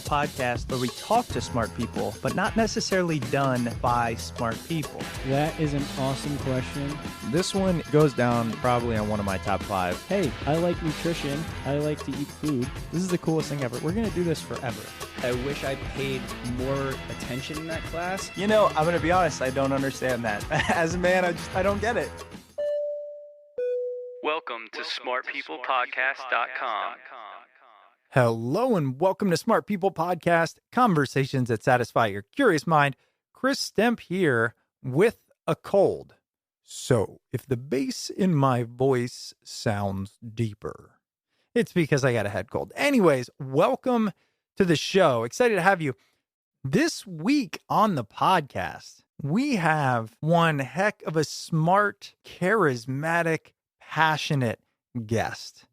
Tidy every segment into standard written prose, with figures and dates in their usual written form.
podcast where we talk to smart people, but not necessarily done by smart people? That is an awesome question. This one goes down probably on one of my top 5. Hey, I like nutrition. I like to eat food. This is the coolest thing ever. We're going to do this forever. I wish I paid more attention in that class. You know, I'm going to be honest, I don't understand that. As a man, I don't get it. Welcome to smartpeoplepodcast.com. Hello and welcome to Smart People Podcast, conversations that satisfy your curious mind. Chris Stemp here with a cold. So if the bass in my voice sounds deeper, it's because I got a head cold. Anyways, welcome to the show. Excited to have you. This week on the podcast, we have one heck of a smart, charismatic, passionate guest.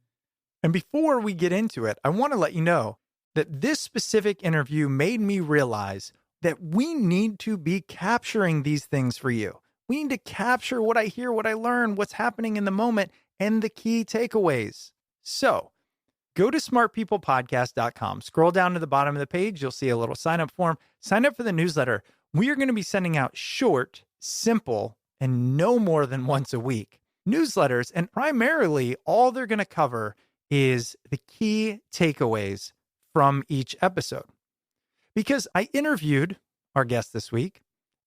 And before we get into it, I want to let you know that this specific interview made me realize that we need to be capturing these things for you. We need to capture what I hear, what I learn, what's happening in the moment, and the key takeaways. So go to smartpeoplepodcast.com. Scroll down to the bottom of the page. You'll see a little sign up form. Sign up for the newsletter. We are going to be sending out short, simple, and no more than once a week newsletters. And primarily, all they're going to cover is the key takeaways from each episode. Because I interviewed our guest this week,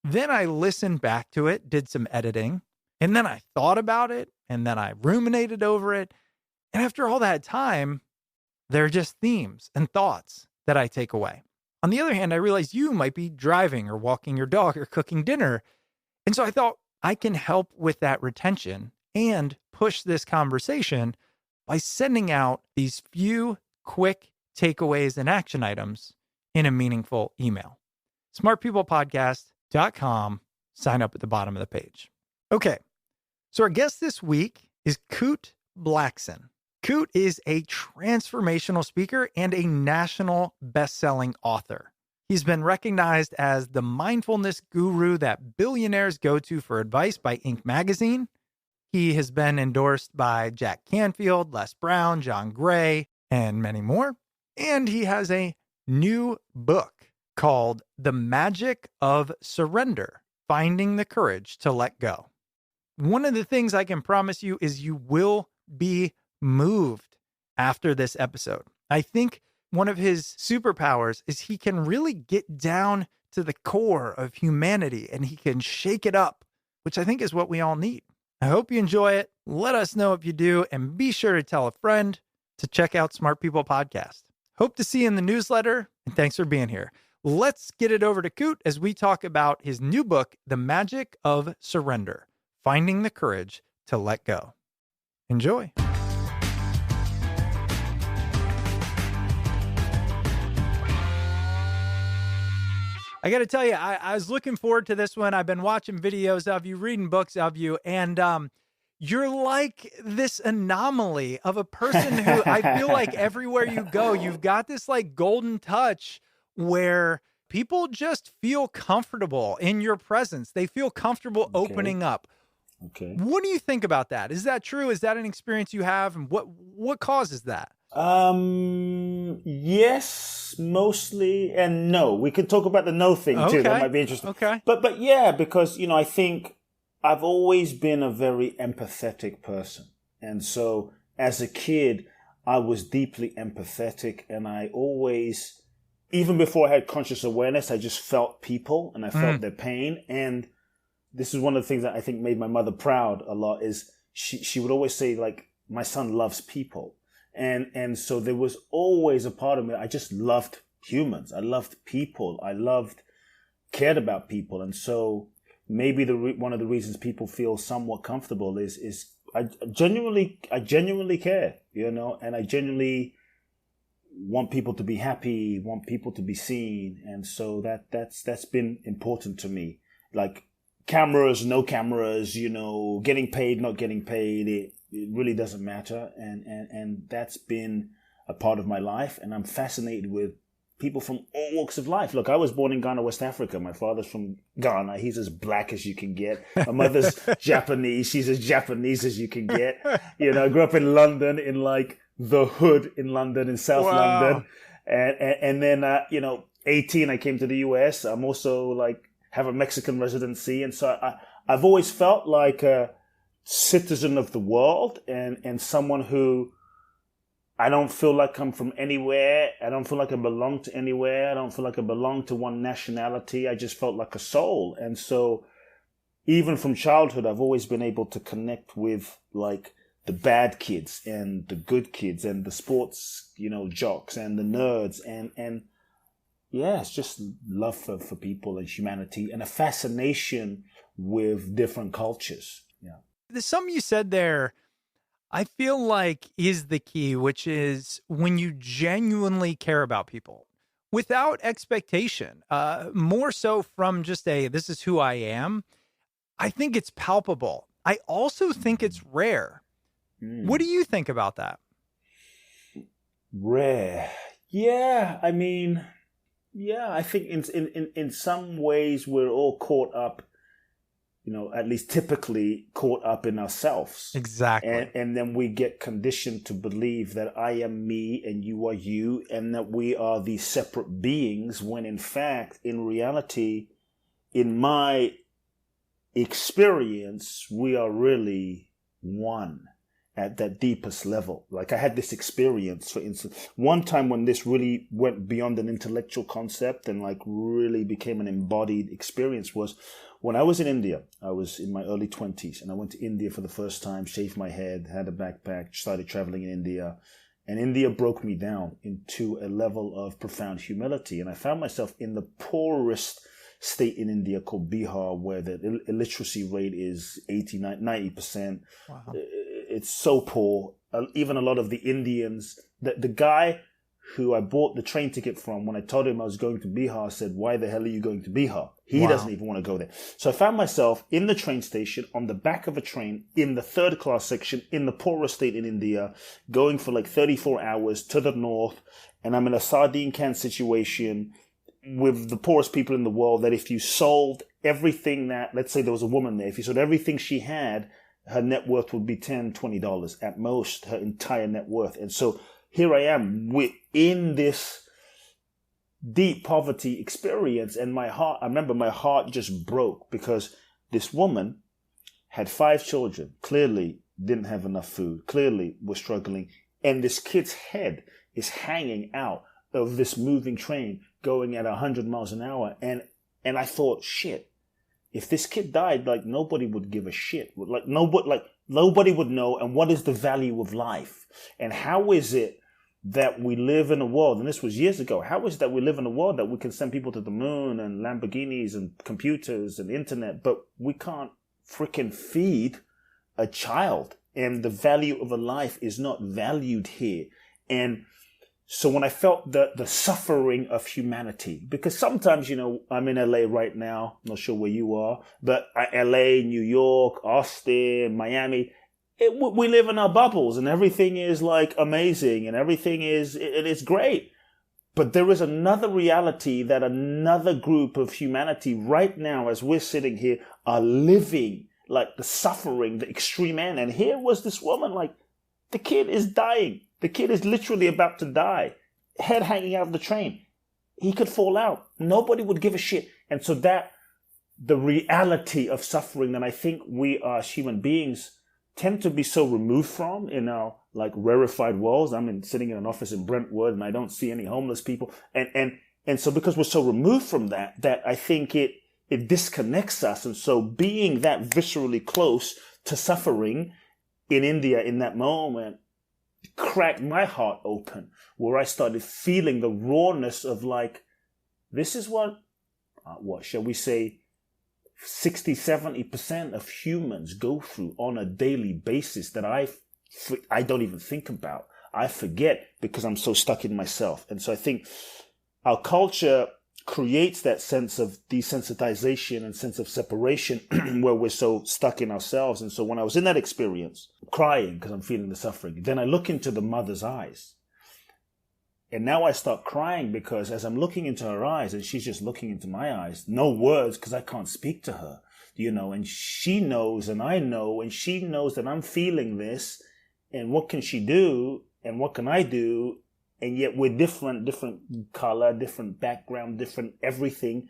then I listened back to it, did some editing, and then I thought about it, and then I ruminated over it. And after all that time, there are just themes and thoughts that I take away. On the other hand, I realized you might be driving or walking your dog or cooking dinner. And so I thought I can help with that retention and push this conversation by sending out these few quick takeaways and action items in a meaningful email. smartpeoplepodcast.com. Sign up at the bottom of the page. Okay, so our guest this week is Kute Blackson. Kute is a transformational speaker and a national best-selling author. He's been recognized as the mindfulness guru that billionaires go to for advice by Inc. magazine. He has been endorsed by Jack Canfield, Les Brown, John Gray, and many more. And he has a new book called The Magic of Surrender, Finding the Courage to Let Go. One of the things I can promise you is you will be moved after this episode. I think one of his superpowers is he can really get down to the core of humanity and he can shake it up, which I think is what we all need. I hope you enjoy it. Let us know if you do, and be sure to tell a friend to check out Smart People Podcast. Hope to see you in the newsletter, and thanks for being here. Let's get it over to Kute as we talk about his new book, The Magic of Surrender, Finding the Courage to Let Go. Enjoy. I got to tell you, I was looking forward to this one. I've been watching videos of you, reading books of you, and you're like this anomaly of a person who I feel like everywhere you go, you've got this like golden touch where people just feel comfortable in your presence. They feel comfortable opening up. Okay. What do you think about that? Is that true? Is that an experience you have? And what causes that? Yes, mostly, and no. We could talk about the no thing too. That might be interesting. Okay. But yeah, because, I think I've always been a very empathetic person. And so as a kid, I was deeply empathetic, and I always, even before I had conscious awareness, I just felt people and I felt their pain. And this is one of the things that I think made my mother proud a lot is she would always say, like, my son loves people. And so there was always a part of me. I just loved humans. I loved people. I cared about people. And so maybe one of the reasons people feel somewhat comfortable is I genuinely care, and I genuinely want people to be happy, want people to be seen. And so that's been important to me. Like cameras, no cameras, getting paid, not getting paid. It really doesn't matter. And that's been a part of my life. And I'm fascinated with people from all walks of life. Look, I was born in Ghana, West Africa. My father's from Ghana. He's as black as you can get. My mother's Japanese. She's as Japanese as you can get. I grew up in London, in like the hood in London, in South London. And then, 18, I came to the US. I'm also like, have a Mexican residency. And so I've always felt like a citizen of the world and someone who I don't feel like I'm from anywhere. I don't feel like I belong to anywhere. I don't feel like I belong to one nationality. I just felt like a soul. And so even from childhood, I've always been able to connect with like the bad kids and the good kids and the sports, jocks and the nerds. And yeah, it's just love for people and humanity and a fascination with different cultures. Yeah. There's something you said there I feel like is the key, which is when you genuinely care about people without expectation, more so from just this is who I am. I think it's palpable. I also think it's rare. What do you think about that? Rare. Yeah. I mean, yeah, I think in some ways we're all caught up, at least typically caught up in ourselves. Exactly. And then we get conditioned to believe that I am me and you are you, and that we are these separate beings, when in fact, in reality, in my experience, we are really one at that deepest level. Like I had this experience, for instance, one time when this really went beyond an intellectual concept and like really became an embodied experience was when I was in India. I was in my early 20s and I went to India for the first time, shaved my head, had a backpack, started traveling in India. And India broke me down into a level of profound humility. And I found myself in the poorest state in India called Bihar, where the illiteracy rate is 80, 90%. Wow. It's so poor. Even a lot of the Indians, the guy who I bought the train ticket from, when I told him I was going to Bihar, said, "Why the hell are you going to Bihar?" He doesn't even want to go there. So I found myself in the train station, on the back of a train, in the third class section, in the poorest state in India, going for like 34 hours to the north. And I'm in a sardine can situation with the poorest people in the world, that if you sold everything that, let's say there was a woman there, if you sold everything she had, her net worth would be $10, $20 at most, her entire net worth. And so here I am within this deep poverty experience, and I remember my heart just broke, because this woman had 5 children, clearly didn't have enough food, clearly was struggling, and this kid's head is hanging out of this moving train going at 100 miles an hour. And I thought, shit, if this kid died, like nobody would give a shit. Like nobody would know. And what is the value of life? And how is it that we live in a world, and this was years ago, how is it that we live in a world that we can send people to the moon and Lamborghinis and computers and internet, but we can't freaking feed a child? And the value of a life is not valued here. And so when I felt the suffering of humanity, because sometimes, I'm in LA right now, not sure where you are, but LA, New York, Austin, Miami, we live in our bubbles and everything is like amazing and everything it's great. But there is another reality that another group of humanity right now, as we're sitting here, are living, like the suffering, the extreme end. And here was this woman, like the kid is dying. The kid is literally about to die, head hanging out of the train. He could fall out. Nobody would give a shit. And so the reality of suffering that I think we as human beings tend to be so removed from in our like rarefied worlds. I'm sitting in an office in Brentwood and I don't see any homeless people. And so because we're so removed from that I think it disconnects us. And so being that viscerally close to suffering in India in that moment cracked my heart open, where I started feeling the rawness of like, this is what shall we say, 60-70% of humans go through on a daily basis that I don't even think about. I forget because I'm so stuck in myself. And so I think our culture creates that sense of desensitization and sense of separation where we're so stuck in ourselves. And so when I was in that experience, crying because I'm feeling the suffering, then I look into the mother's eyes. And now I start crying because as I'm looking into her eyes and she's just looking into my eyes, no words because I can't speak to her, and she knows and I know, and she knows that I'm feeling this, and what can she do and what can I do? and yet we're different color, different background, different everything.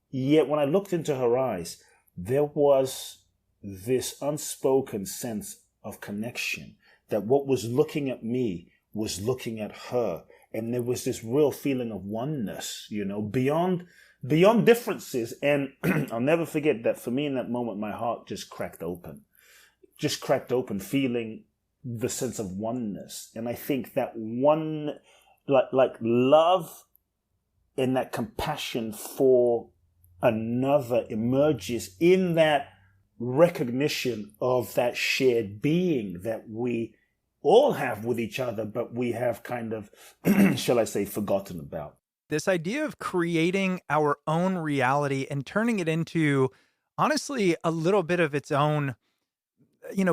Yet when I looked into her eyes, there was this unspoken sense of connection, that what was looking at me was looking at her. And there was this real feeling of oneness, beyond differences. And I'll never forget that for me in that moment, my heart just cracked open, feeling the sense of oneness. And I think that one, like love and that compassion for another emerges in that recognition of that shared being that we all have with each other, but we have kind of, shall I say, forgotten about. This idea of creating our own reality and turning it into, honestly, a little bit of its own,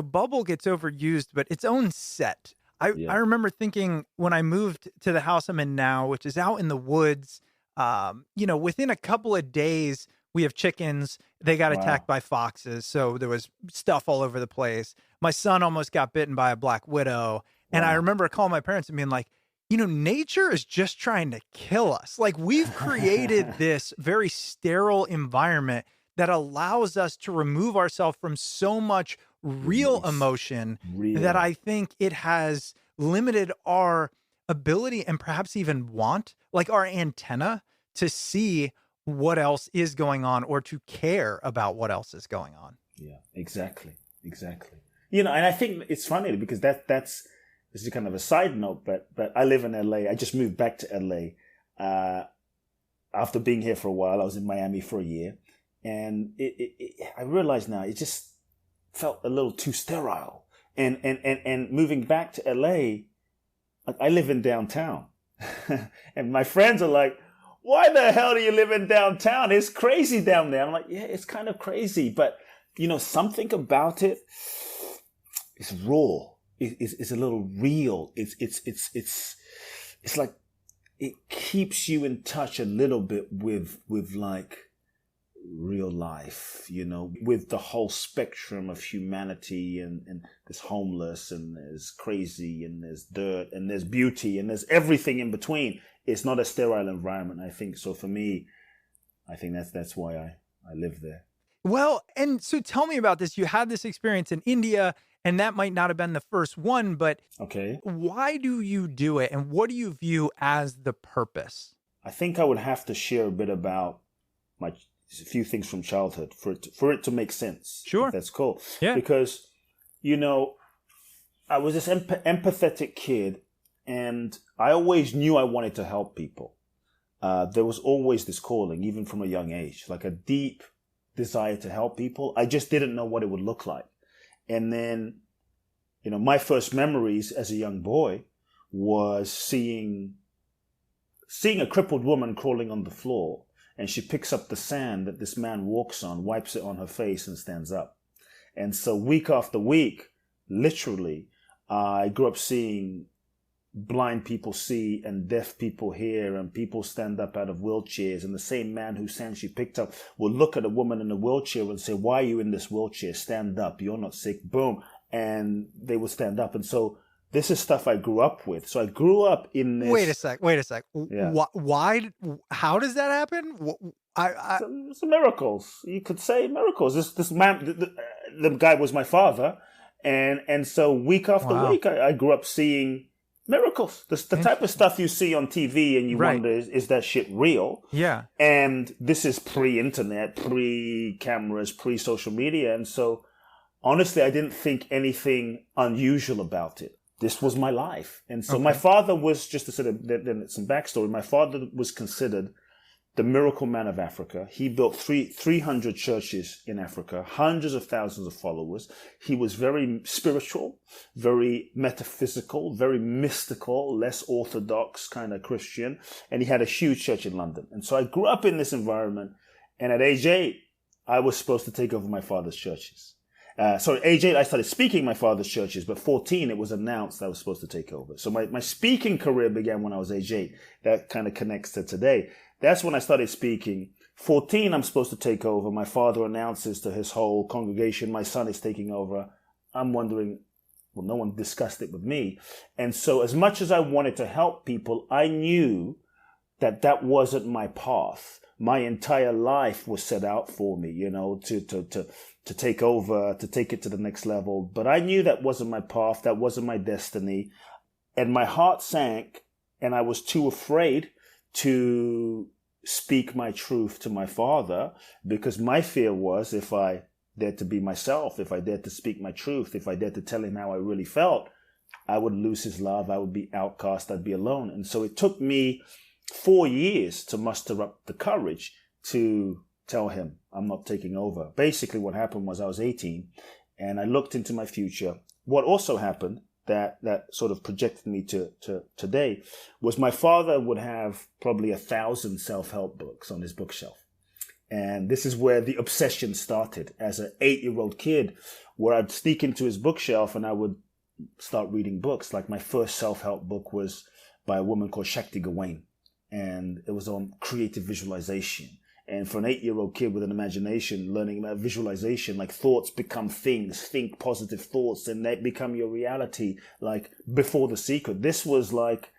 bubble gets overused, but its own set. I remember thinking when I moved to the house I'm in now, which is out in the woods, within a couple of days, we have chickens. They got attacked by foxes. So there was stuff all over the place. My son almost got bitten by a black widow. And I remember calling my parents and being like, nature is just trying to kill us. Like, we've created this very sterile environment that allows us to remove ourselves from so much real emotion that I think it has limited our ability and perhaps even want, like our antenna, to see what else is going on or to care about what else is going on. Yeah, exactly. And I think it's funny because that's this is kind of a side note, but I live in LA. I just moved back to LA after being here for a while. I was in Miami for a year, and I realize now it just felt a little too sterile. And moving back to LA, I live in downtown, and my friends are like, "Why the hell do you live in downtown? It's crazy down there." I'm like, "Yeah, it's kind of crazy, but something about it is raw. It's a little real. It's like it keeps you in touch a little bit with like real life, with the whole spectrum of humanity, and there's homeless, and there's crazy, and there's dirt, and there's beauty, and there's everything in between. It's not a sterile environment, I think. So for me, I think that's why I live there. Well, and so tell me about this. You had this experience in India, and that might not have been the first one, but why do you do it? And what do you view as the purpose? I think I would have to share a bit about a few things from childhood for it to make sense. Sure. If that's cool. Yeah. Because, I was this empathetic kid, and I always knew I wanted to help people. There was always this calling, even from a young age, like a deep desire to help people. I just didn't know what it would look like. And then, my first memories as a young boy was seeing a crippled woman crawling on the floor, and she picks up the sand that this man walks on, wipes it on her face, and stands up. And so week after week, literally, I grew up seeing blind people see and deaf people hear, and people stand up out of wheelchairs, and the same man whose sand she picked up will look at a woman in a wheelchair and say, "Why are you in this wheelchair? Stand up. You're not sick." Boom. And they would stand up. And so this is stuff I grew up with. So I grew up in this. Wait a sec. Yeah. Why? How does that happen? Some miracles. You could say miracles. This man, the guy was my father. And so week after week, I grew up seeing miracles. The type of stuff you see on TV and you wonder, is that shit real? Yeah. And this is pre-internet, pre-cameras, pre-social media. And so honestly, I didn't think anything unusual about it. This was my life. And so my father was, just to sort of, then some backstory, my father was considered the miracle man of Africa. He built 300 churches in Africa, hundreds of thousands of followers. He was very spiritual, very metaphysical, very mystical, less orthodox kind of Christian. And he had a huge church in London. And so I grew up in this environment. And at age 8, I was supposed to take over my father's churches. Age 8, I started speaking my father's churches, but 14, it was announced that I was supposed to take over. So my speaking career began when I was age 8. That kind of connects to today. That's when I started speaking. 14, I'm supposed to take over. My father announces to his whole congregation, my son is taking over. I'm wondering, well, no one discussed it with me. And so as much as I wanted to help people, I knew that that wasn't my path. My entire life was set out for me, to take over, to take it to the next level. But I knew that wasn't my path. That wasn't my destiny. And my heart sank, and I was too afraid to speak my truth to my father, because my fear was, if I dared to be myself, if I dared to speak my truth, if I dared to tell him how I really felt, I would lose his love. I would be outcast. I'd be alone. And so it took me 4 years to muster up the courage to tell him I'm not taking over. Basically, what happened was I was 18 and I looked into my future. What also happened that sort of projected me to today was my father would have probably 1,000 self-help books on his bookshelf. And this is where the obsession started as an 8-year-old kid, where I'd sneak into his bookshelf and I would start reading books. Like my first self-help book was by a woman called Shakti Gawain, and it was on creative visualization. And for an 8-year-old kid with an imagination, learning about visualization, like thoughts become things, think positive thoughts, and they become your reality. Like Before the Secret, this was like,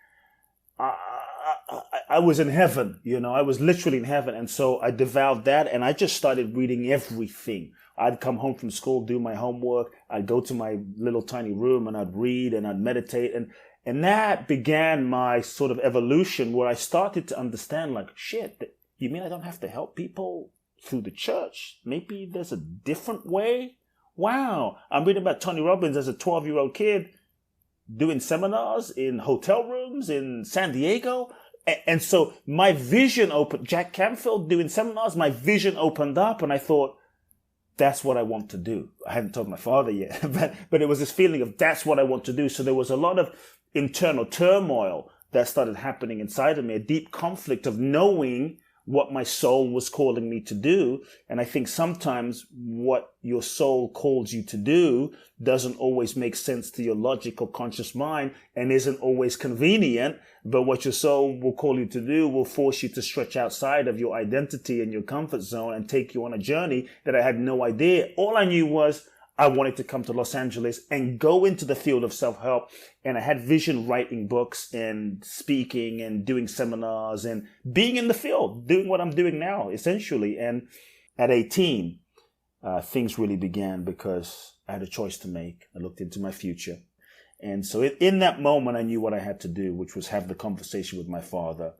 I was in heaven, I was literally in heaven. And so I devoured that, and I just started reading everything. I'd come home from school, do my homework. I'd go to my little tiny room and I'd read and I'd meditate. And that began my sort of evolution, where I started to understand, like, shit, you mean I don't have to help people through the church? Maybe there's a different way? Wow. I'm reading about Tony Robbins as a 12-year-old kid doing seminars in hotel rooms in San Diego. And so my vision opened. Jack Canfield doing seminars, my vision opened up, and I thought, that's what I want to do. I hadn't told my father yet, but it was this feeling of that's what I want to do. So there was a lot of internal turmoil that started happening inside of me, a deep conflict of knowing what my soul was calling me to do. And I think sometimes what your soul calls you to do doesn't always make sense to your logical conscious mind and isn't always convenient, but what your soul will call you to do will force you to stretch outside of your identity and your comfort zone and take you on a journey that I had no idea. All I knew was I wanted to come to Los Angeles and go into the field of self-help. And I had vision writing books and speaking and doing seminars and being in the field, doing what I'm doing now, essentially. And at 18, things really began because I had a choice to make. I looked into my future. And so in that moment, I knew what I had to do, which was have the conversation with my father.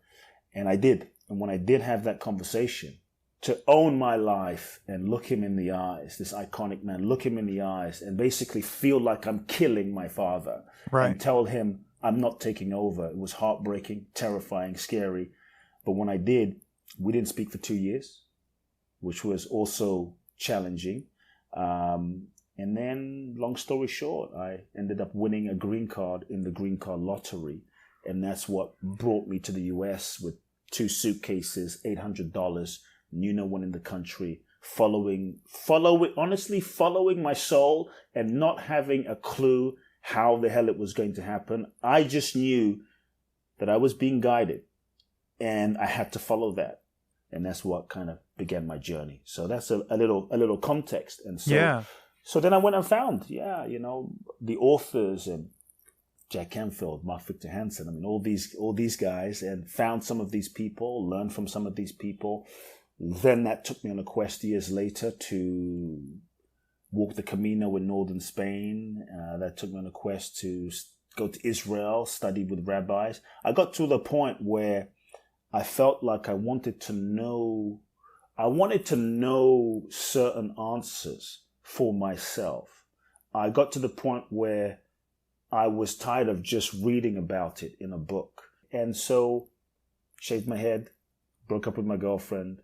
And I did. And when I did have that conversation, to own my life and look him in the eyes, this iconic man, look him in the eyes and basically feel like I'm killing my father, right, and tell him I'm not taking over. It was heartbreaking, terrifying, scary. But when I did, we didn't speak for 2 years, which was also challenging. And then, long story short, I ended up winning a green card in the green card lottery. And that's what brought me to the US with 2 suitcases, $800, knew no one in the country, following my soul and not having a clue how the hell it was going to happen. I just knew that I was being guided and I had to follow that. And that's what kind of began my journey. So that's a little context. And so then I went and found, the authors and Jack Canfield, Mark Victor Hansen, all these guys, and found some of these people, learned from some of these people. Then that took me on a quest years later to walk the Camino in northern Spain. That took me on a quest to go to Israel, study with rabbis. I got to the point where I felt like I wanted to know certain answers for myself. I got to the point where I was tired of just reading about it in a book. And so shaved my head, broke up with my girlfriend,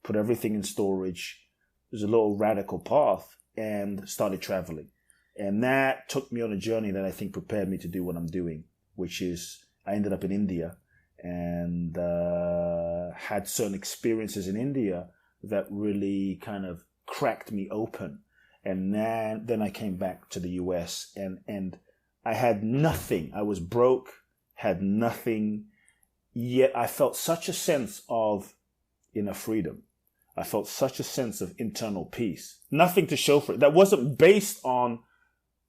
put everything in storage. It was a little radical path, and started traveling. And that took me on a journey that I think prepared me to do what I'm doing, which is I ended up in India and had certain experiences in India that really kind of cracked me open. And then I came back to the US and I had nothing. I was broke, had nothing, yet I felt such a sense of inner freedom. I felt such a sense of internal peace. Nothing to show for it. That wasn't based on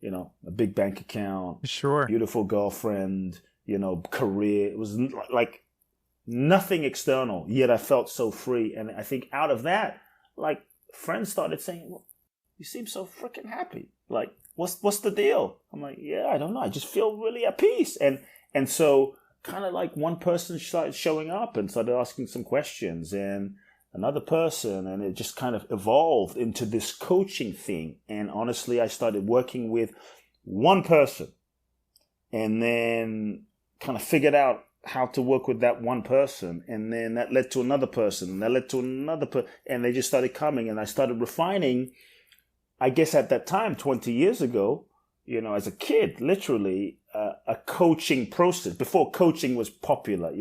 a big bank account, Sure. beautiful girlfriend, career. It was like nothing external, yet I felt so free. And I think out of that, like, friends started saying, well, you seem so freaking happy. Like, what's the deal? I'm like, yeah, I don't know. I just feel really at peace. And so kind of like one person started showing up and started asking some questions, and another person, and it just kind of evolved into this coaching thing. And honestly, I started working with one person and then kind of figured out how to work with that one person. And then that led to another person, and that led to another person, and they just started coming, and I started refining. I guess at that time, 20 years ago, as a kid, literally a coaching process before coaching was popular,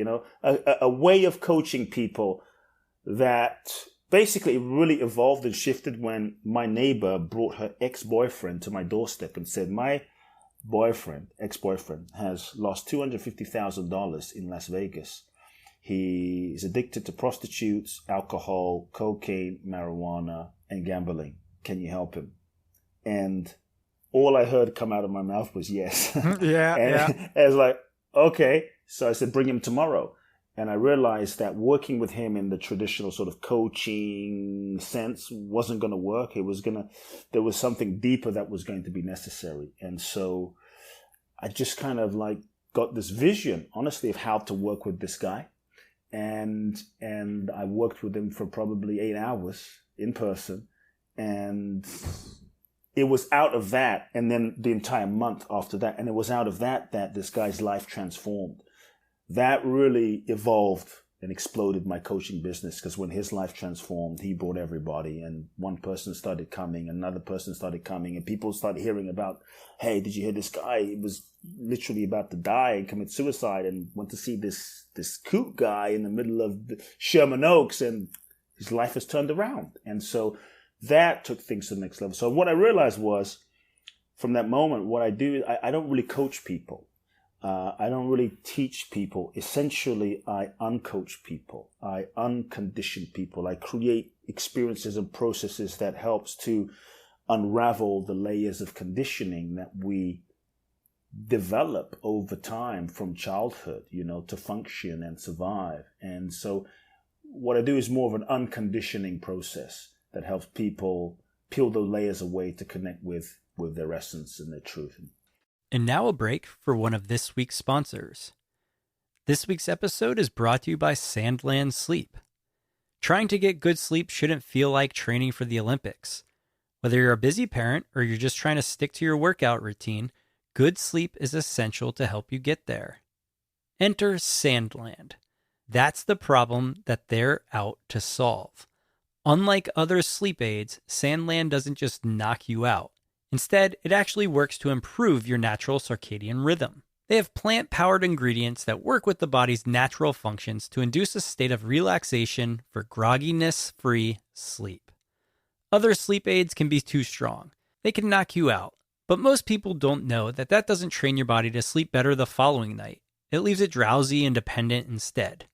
a way of coaching people that basically really evolved and shifted when my neighbor brought her ex-boyfriend to my doorstep and said, my ex-boyfriend has lost $250,000 in Las Vegas. He is addicted to prostitutes, alcohol, cocaine, marijuana, and gambling. Can you help him? And all I heard come out of my mouth was yes. Yeah. I was like, okay. So I said, bring him tomorrow. And I realized that working with him in the traditional sort of coaching sense wasn't going to work. There was something deeper that was going to be necessary. And so I just kind of like got this vision, honestly, of how to work with this guy. And I worked with him for probably 8 hours in person. And it was out of that, and then the entire month after that, and it was out of that this guy's life transformed. That really evolved and exploded my coaching business, because when his life transformed, he brought everybody, and one person started coming, another person started coming, and people started hearing about, hey, did you hear this guy? He was literally about to die and commit suicide, and went to see this Kute guy in the middle of Sherman Oaks, and his life has turned around. And so that took things to the next level. So what I realized was, from that moment, what I do, I don't really coach people. I don't really teach people. Essentially, I uncoach people. I uncondition people. I create experiences and processes that helps to unravel the layers of conditioning that we develop over time from childhood, to function and survive. And so what I do is more of an unconditioning process that helps people peel those layers away to connect with their essence and their truth. And now a break for one of this week's sponsors. This week's episode is brought to you by Sandland Sleep. Trying to get good sleep shouldn't feel like training for the Olympics. Whether you're a busy parent or you're just trying to stick to your workout routine, good sleep is essential to help you get there. Enter Sandland. That's the problem that they're out to solve. Unlike other sleep aids, Sandland doesn't just knock you out. Instead, it actually works to improve your natural circadian rhythm. They have plant-powered ingredients that work with the body's natural functions to induce a state of relaxation for grogginess-free sleep. Other sleep aids can be too strong. They can knock you out. But most people don't know that doesn't train your body to sleep better the following night. It leaves it drowsy and dependent instead.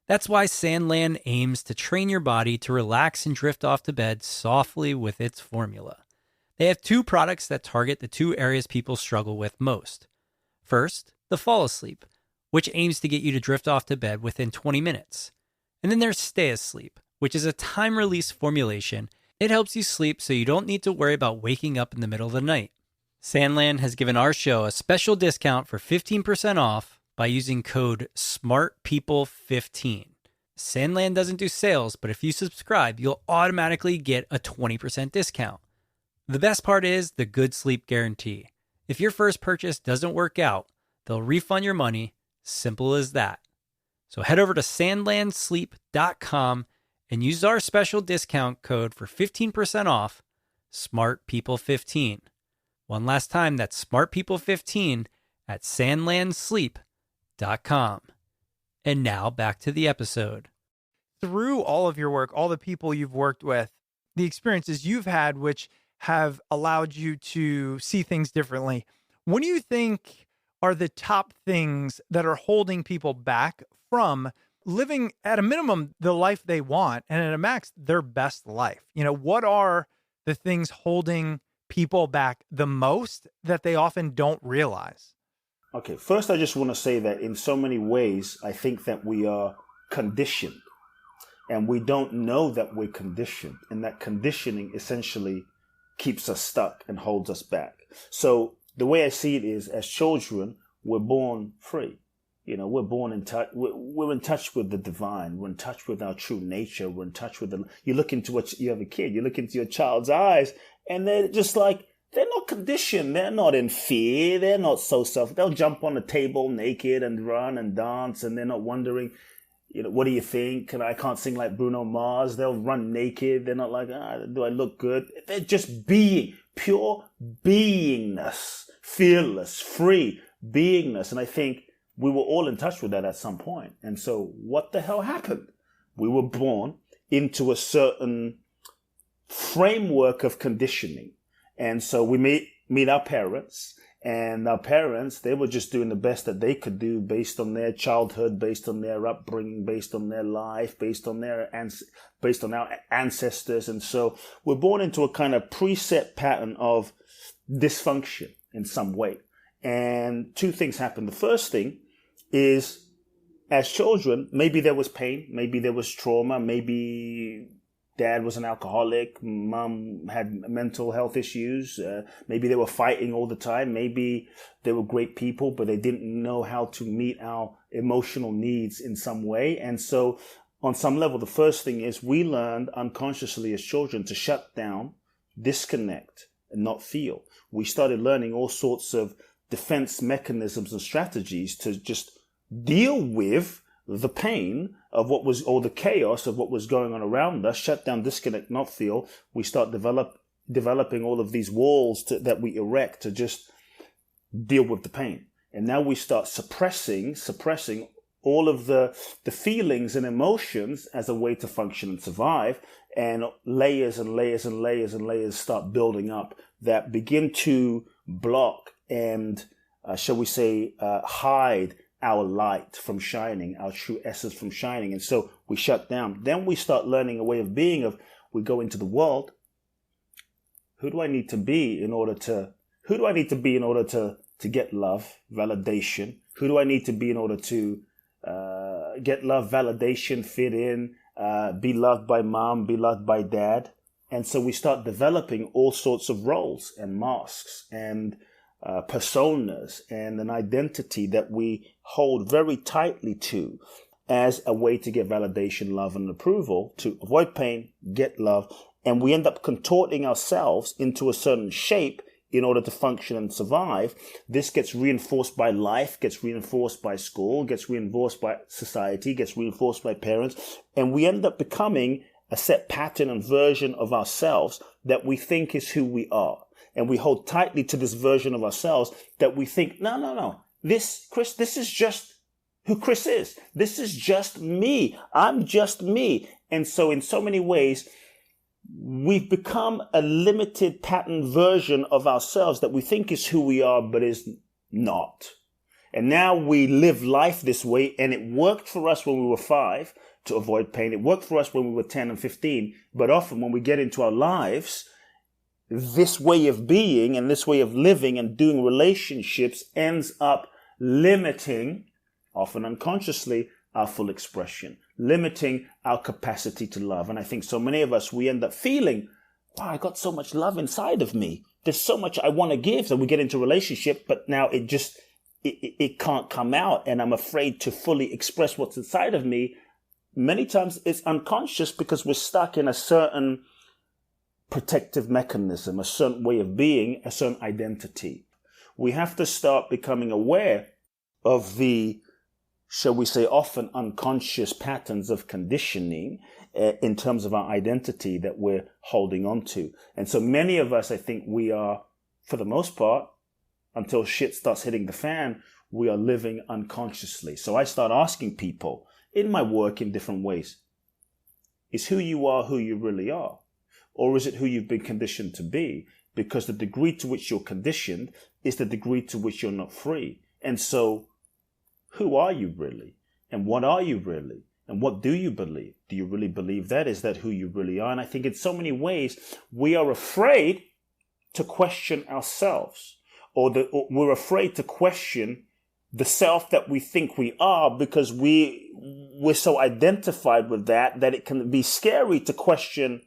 That's why Sandland aims to train your body to relax and drift off to bed softly with its formula. They have 2 products that target the 2 areas people struggle with most. First, the Fall Asleep, which aims to get you to drift off to bed within 20 minutes. And then there's Stay Asleep, which is a time-release formulation. It helps you sleep so you don't need to worry about waking up in the middle of the night. Sandland has given our show a special discount for 15% off by using code SMARTPeople15. Sandland doesn't do sales, but if you subscribe, you'll automatically get a 20% discount. The best part is the good sleep guarantee. If your first purchase doesn't work out, they'll refund your money. Simple as that. So head over to sandlandsleep.com and use our special discount code for 15% off, SmartPeople15. One last time, that's SmartPeople15 at sandlandsleep.com. And now back to the episode. Through all of your work, all the people you've worked with, the experiences you've had, which have allowed you to see things differently, what do you think are the top things that are holding people back from living at a minimum the life they want, and at a max their best life? What are the things holding people back the most that they often don't realize? Okay, first I just want to say that in so many ways, I think that we are conditioned and we don't know that we're conditioned, and that conditioning essentially keeps us stuck and holds us back. So the way I see it is, as children, we're born free. You know, we're born in touch. We're in touch with the divine. We're in touch with our true nature. We're in touch with you look into you have a kid, you look into your child's eyes, and they're just like, they're not conditioned. They're not in fear. They're not they'll jump on the table naked and run and dance, and they're not wondering, what do you think? And I can't sing like Bruno Mars. They'll run naked. They're not like, do I look good? They're just being, pure beingness, fearless, free beingness. And I think we were all in touch with that at some point. And so what the hell happened? We were born into a certain framework of conditioning. And so we meet our parents. And our parents, they were just doing the best that they could do based on their childhood, based on their upbringing, based on their life, based on our ancestors. And so we're born into a kind of preset pattern of dysfunction in some way. And two things happen. The first thing is, as children, maybe there was pain, maybe there was trauma, maybe dad was an alcoholic, mom had mental health issues, maybe they were fighting all the time, maybe they were great people, but they didn't know how to meet our emotional needs in some way. And so on some level, the first thing is we learned unconsciously as children to shut down, disconnect, and not feel. We started learning all sorts of defense mechanisms and strategies to just deal with the pain of or the chaos of what was going on around us. Shut down, disconnect, not feel. We start developing all of these walls that we erect to just deal with the pain. And now we start suppressing all of the feelings and emotions as a way to function and survive. And layers and layers and layers and layers start building up that begin to block and, shall we say, hide our light from shining, our true essence from shining. And so we shut down. Then we start learning a way of being we go into the world. Who do I need to be in order to get love, validation? Who do I need to be in order to get love, validation, fit in, be loved by mom, be loved by dad? And so we start developing all sorts of roles and masks and personas and an identity that we hold very tightly to as a way to get validation, love, and approval, to avoid pain, get love. And we end up contorting ourselves into a certain shape in order to function and survive. This gets reinforced by life, gets reinforced by school, gets reinforced by society, gets reinforced by parents. And we end up becoming a set pattern and version of ourselves that we think is who we are. And we hold tightly to this version of ourselves that we think, no. This is just who Chris is. This is just me. I'm just me. And so in so many ways, we've become a limited pattern version of ourselves that we think is who we are, but is not. And now we live life this way, and it worked for us when we were 5 to avoid pain. It worked for us when we were 10 and 15. But often when we get into our lives, this way of being and this way of living and doing relationships ends up limiting, often unconsciously, our full expression, limiting our capacity to love. And I think so many of us, we end up feeling, wow, I got so much love inside of me. There's so much I want to give. So we get into a relationship, but now it can't come out. And I'm afraid to fully express what's inside of me. Many times it's unconscious because we're stuck in a certain protective mechanism, a certain way of being, a certain identity. We have to start becoming aware of the, shall we say, often unconscious patterns of conditioning in terms of our identity that we're holding on to. And so many of us, I think we are, for the most part, until shit starts hitting the fan, we are living unconsciously. So I start asking people in my work in different ways, is who you are who you really are? Or is it who you've been conditioned to be? Because the degree to which you're conditioned is the degree to which you're not free. And so, who are you really? And what are you really? And what do you believe? Do you really believe that? Is that who you really are? And I think in so many ways, we are afraid to question ourselves, or we're afraid to question the self that we think we are, because we're so identified with that it can be scary to question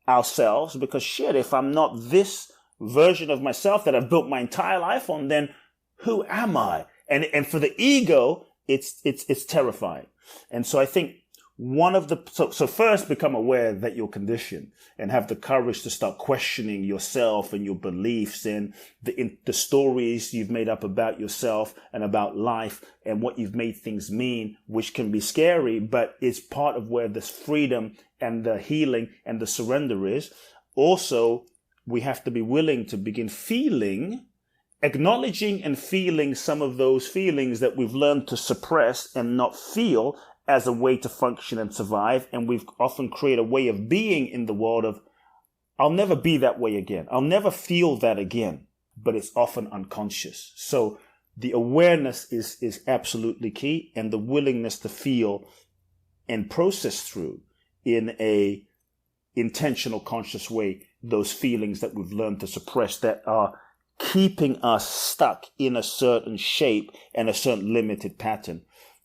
ourselves, because shit, if I'm not this version of myself that I've built my entire life on, then who am I? And for the ego, it's terrifying. And so I think so first become aware that you're conditioned, and have the courage to start questioning yourself and your beliefs and the stories you've made up about yourself and about life and what you've made things mean, which can be scary, but it's part of where this freedom and the healing and the surrender is. Also, we have to be willing to begin acknowledging and feeling some of those feelings that we've learned to suppress and not feel, as a way to function and survive. And we've often created a way of being in the world of, I'll never be that way again. I'll never feel that again. But it's often unconscious. So the awareness is absolutely key, and the willingness to feel and process through in a intentional, conscious way those feelings that we've learned to suppress, that are keeping us stuck in a certain shape and a certain limited pattern.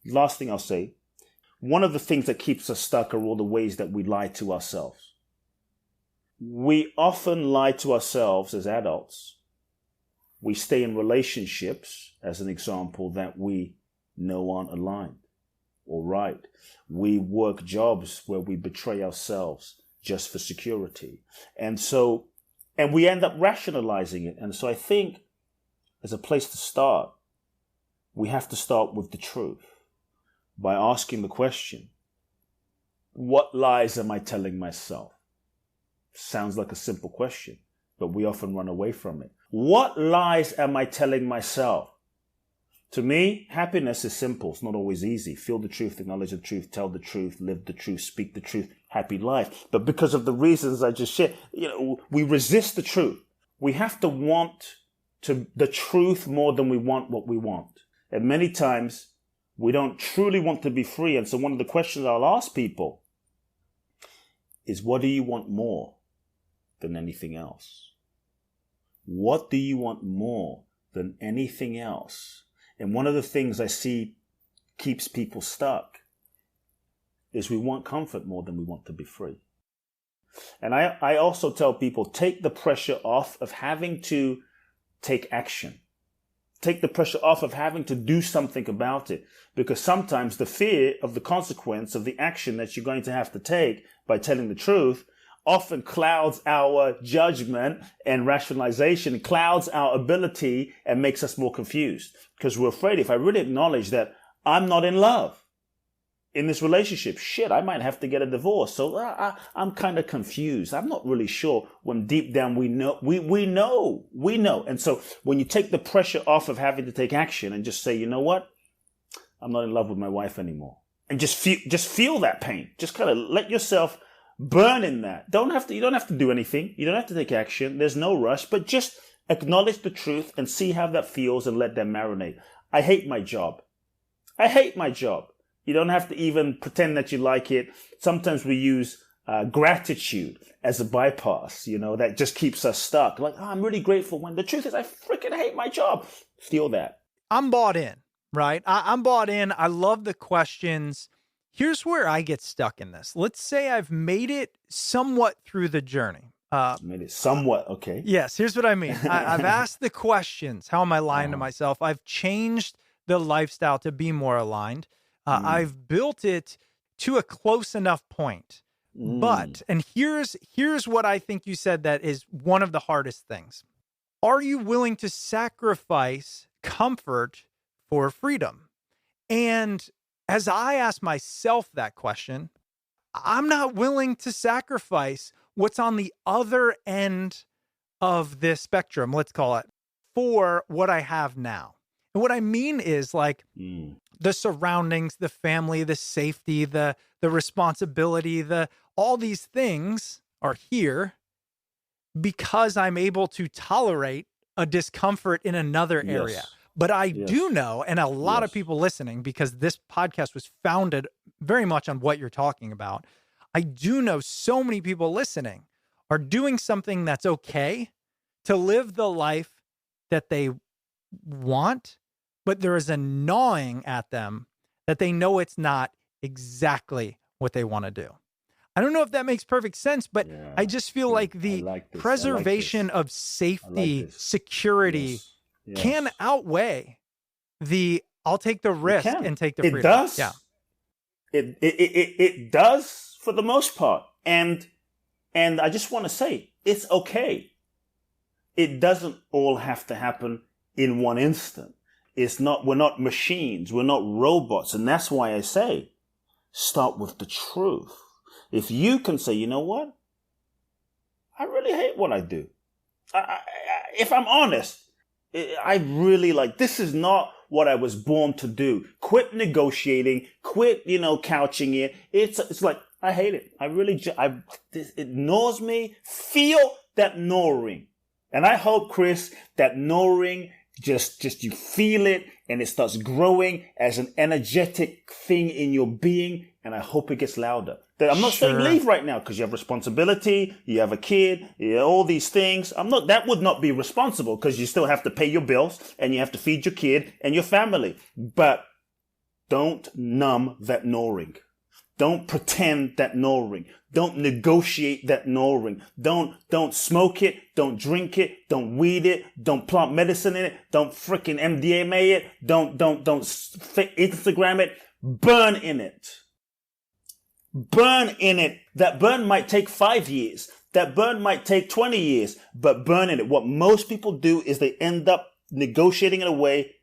Last thing I'll say, one of the things that keeps us stuck are all the ways that we lie to ourselves. We often lie to ourselves as adults. We stay in relationships, as an example, that we know aren't aligned or right. We work jobs where we betray ourselves just for security. And we end up rationalizing it. And so I think, as a place to start, we have to start with the truth, by asking the question, what lies am I telling myself? Sounds like a simple question, but we often run away from it. What lies am I telling myself? To me, happiness is simple. It's not always easy. Feel the truth, acknowledge the truth, tell the truth, live the truth, speak the truth, happy life. But because of the reasons I just shared, we resist the truth. We have to want the truth more than we want what we want. And many times, we don't truly want to be free. And so one of the questions I'll ask people is, what do you want more than anything else? What do you want more than anything else? And one of the things I see keeps people stuck is we want comfort more than we want to be free. And I also tell people, take the pressure off of having to take action. Take the pressure off of having to do something about it. Because sometimes the fear of the consequence of the action that you're going to have to take by telling the truth often clouds our judgment and rationalization, clouds our ability, and makes us more confused. Because we're afraid, if I really acknowledge that I'm not in love in this relationship, shit, I might have to get a divorce. So I'm kind of confused. I'm not really sure, when deep down we know. And so when you take the pressure off of having to take action and just say, you know what? I'm not in love with my wife anymore. And just feel that pain. Just kind of let yourself burn in that. You don't have to do anything. You don't have to take action. There's no rush, but just acknowledge the truth and see how that feels and let that marinate. I hate my job. You don't have to even pretend that you like it. Sometimes we use gratitude as a bypass, that just keeps us stuck. Like, I'm really grateful, when the truth is I freaking hate my job. Feel that. I'm bought in, right? I'm bought in. I love the questions. Here's where I get stuck in this. Let's say I've made it somewhat through the journey. Okay. Yes, here's what I mean. I've asked the questions. How am I lying to myself? I've changed the lifestyle to be more aligned. I've built it to a close enough point. But, and here's what I think you said that is one of the hardest things. Are you willing to sacrifice comfort for freedom? And as I ask myself that question, I'm not willing to sacrifice what's on the other end of this spectrum, let's call it, for what I have now. And what I mean is like the surroundings, the family, the safety, the responsibility, all these things are here because I'm able to tolerate a discomfort in another area. But I do know, and a lot of people listening, because this podcast was founded very much on what you're talking about, I do know so many people listening are doing something that's okay to live the life that they want, but there is a gnawing at them that they know it's not exactly what they want to do. I don't know if that makes perfect sense, but Yeah, I just feel like the preservation of safety, security can outweigh the I'll take the risk and take the freedom. It does. Yeah. It does for the most part. And I just want to say, it's okay. It doesn't all have to happen in one instant. We're not machines. We're not robots. And that's why I say, start with the truth. If you can say, you know what? I really hate what I do. If I'm honest, I really this is not what I was born to do. Quit negotiating, quit, couching it. It's like, I hate it. I really, it gnaws me. Feel that gnawing. And I hope, Chris, that gnawing, just you feel it and it starts growing as an energetic thing in your being. And I hope it gets louder. I'm not saying leave right now because you have responsibility, you have a kid, all these things. That would not be responsible because you still have to pay your bills and you have to feed your kid and your family. But don't numb that gnawing. Don't pretend that gnawing. Don't negotiate that gnawing. Don't smoke it. Don't drink it. Don't weed it. Don't plant medicine in it. Don't freaking MDMA it. Don't Instagram it. Burn in it. Burn in it. That burn might take 5 years. That burn might take 20 years, but burn in it. What most people do is they end up negotiating it away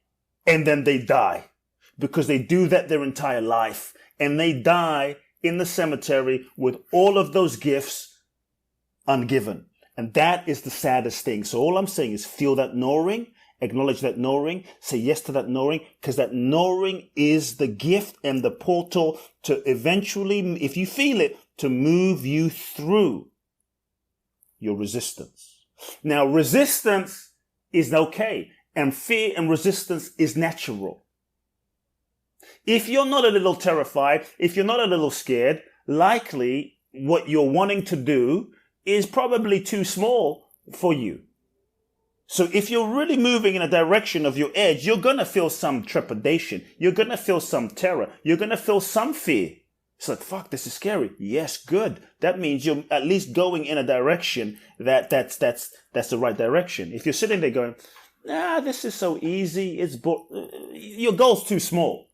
and then they die because they do that their entire life and they die in the cemetery with all of those gifts ungiven. And that is the saddest thing. So all I'm saying is feel that gnawing. Acknowledge that gnawing, say yes to that gnawing, because that gnawing is the gift and the portal to eventually, if you feel it, to move you through your resistance. Now, resistance is okay, and fear and resistance is natural. If you're not a little terrified, if you're not a little scared, likely what you're wanting to do is probably too small for you. So if you're really moving in a direction of your edge, you're going to feel some trepidation. You're going to feel some terror. You're going to feel some fear. It's like, fuck, this is scary. Yes, good. That means you're at least going in a direction that's the right direction. If you're sitting there going, this is so easy. Your goal's too small.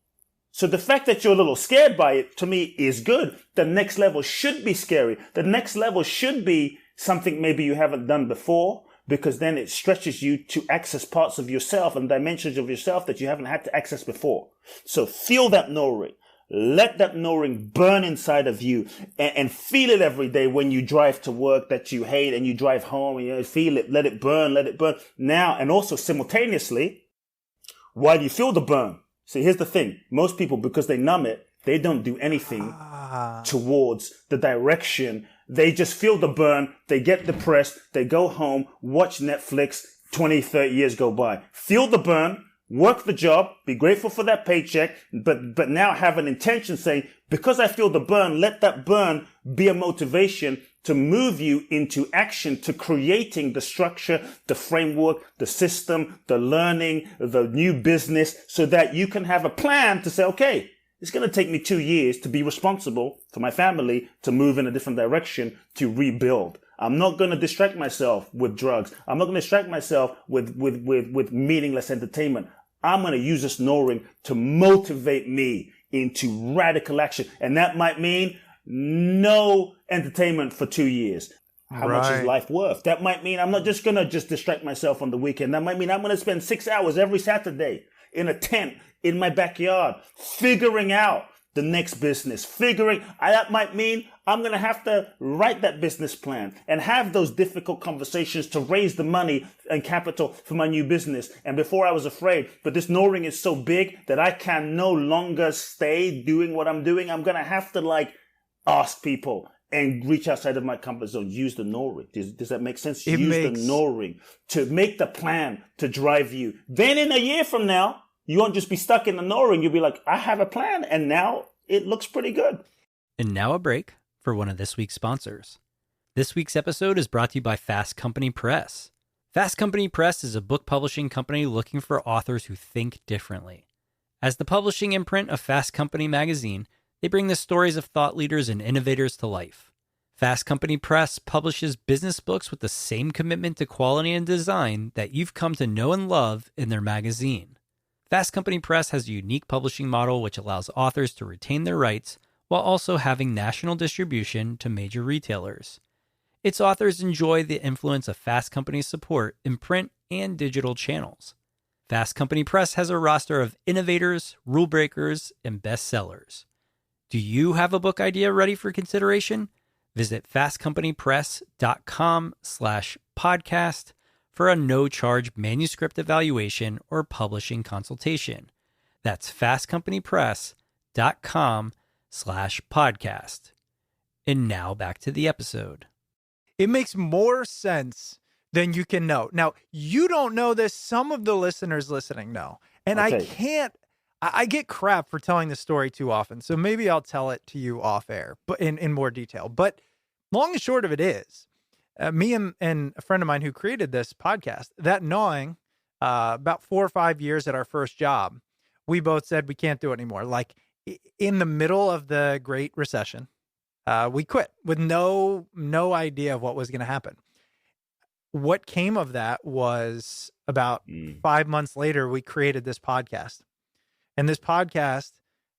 So the fact that you're a little scared by it, to me, is good. The next level should be scary. The next level should be something maybe you haven't done before, because then it stretches you to access parts of yourself and dimensions of yourself that you haven't had to access before. So feel that gnawing. Let that gnawing burn inside of you and feel it every day when you drive to work that you hate and you drive home and you feel it. Let it burn. Now, and also simultaneously, while you feel the burn. See, here's the thing. Most people, because they numb it, they don't do anything towards the direction. They just feel the burn. They get depressed. They go home, watch Netflix. 20, 30 years go by. Feel the burn. Work the job, be grateful for that paycheck, but now have an intention saying, because I feel the burn, let that burn be a motivation to move you into action, to creating the structure, the framework, the system, the learning, the new business, so that you can have a plan to say, okay, it's going to take me 2 years to be responsible for my family, to move in a different direction, to rebuild. I'm not going to distract myself with drugs. I'm not going to distract myself with meaningless entertainment. I'm going to use this gnawing to motivate me into radical action. And that might mean no entertainment for 2 years. How much is life worth? That might mean I'm not just going to distract myself on the weekend. That might mean I'm going to spend 6 hours every Saturday in a tent in my backyard, figuring out the next business, that might mean I'm going to have to write that business plan and have those difficult conversations to raise the money and capital for my new business. And before I was afraid, but this gnawing is so big that I can no longer stay doing what I'm doing. I'm going to have to ask people and reach outside of my comfort zone. Use the gnawing. Does that make sense? Use the gnawing to make the plan to drive you. Then in a year from now, you won't just be stuck in the gnawing. You'll be like, I have a plan, and now it looks pretty good. And now a break for one of this week's sponsors. This week's episode is brought to you by Fast Company Press. Fast Company Press is a book publishing company looking for authors who think differently. As the publishing imprint of Fast Company magazine, they bring the stories of thought leaders and innovators to life. Fast Company Press publishes business books with the same commitment to quality and design that you've come to know and love in their magazine. Fast Company Press has a unique publishing model which allows authors to retain their rights while also having national distribution to major retailers. Its authors enjoy the influence of Fast Company's support in print and digital channels. Fast Company Press has a roster of innovators, rule breakers, and bestsellers. Do you have a book idea ready for consideration? Visit fastcompanypress.com/podcast for a no-charge manuscript evaluation or publishing consultation. That's fastcompanypress.com/podcast. And now back to the episode. It makes more sense than you can know. Now, you don't know this. Some of the listeners listening know. And Okay. I get crap for telling the story too often. So maybe I'll tell it to you off air, but in more detail. But long and short of it is, me and a friend of mine who created this podcast, that gnawing, about 4 or 5 years at our first job, we both said we can't do it anymore. Like in the middle of the Great Recession, we quit with no idea of what was going to happen. What came of that was about 5 months later, we created this podcast. And this podcast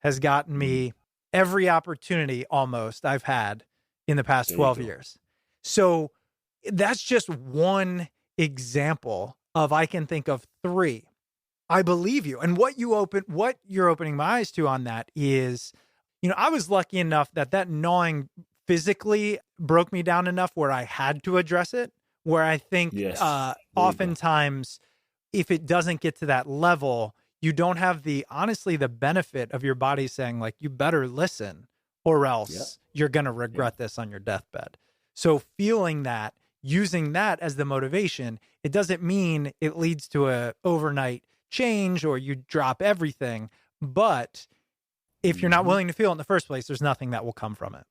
has gotten me every opportunity almost I've had in the past 12 years. So that's just one example of, I can think of 3. I believe you. And what you're opening my eyes to on that is, I was lucky enough that gnawing physically broke me down enough where I had to address it, where I think oftentimes if it doesn't get to that level, you don't have the benefit of your body saying, like, you better listen or else you're going to regret this on your deathbed. So feeling that, using that as the motivation, it doesn't mean it leads to a overnight change or you drop everything. But if you're not willing to feel it in the first place, there's nothing that will come from it.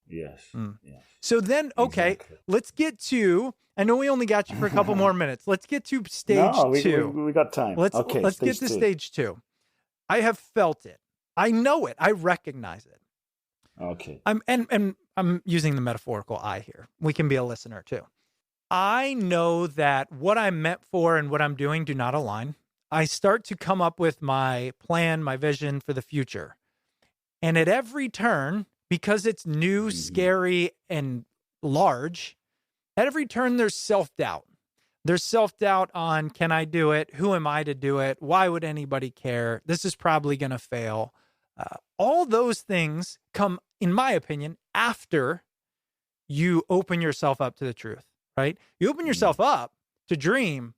Yes. Yes. So then, okay, let's get to, I know we only got you for a couple more minutes. Let's get to stage 2. We got time. Let's get to stage 2. I have felt it. I know it. I recognize it. Okay. I'm using the metaphorical I here. We can be a listener too. I know that what I'm meant for and what I'm doing do not align. I start to come up with my plan, my vision for the future. And at every turn, because it's new, scary, and large, at every turn, there's self-doubt. There's self-doubt on, can I do it? Who am I to do it? Why would anybody care? This is probably going to fail. All those things come, in my opinion, after you open yourself up to the truth, right? You open yourself up to dream,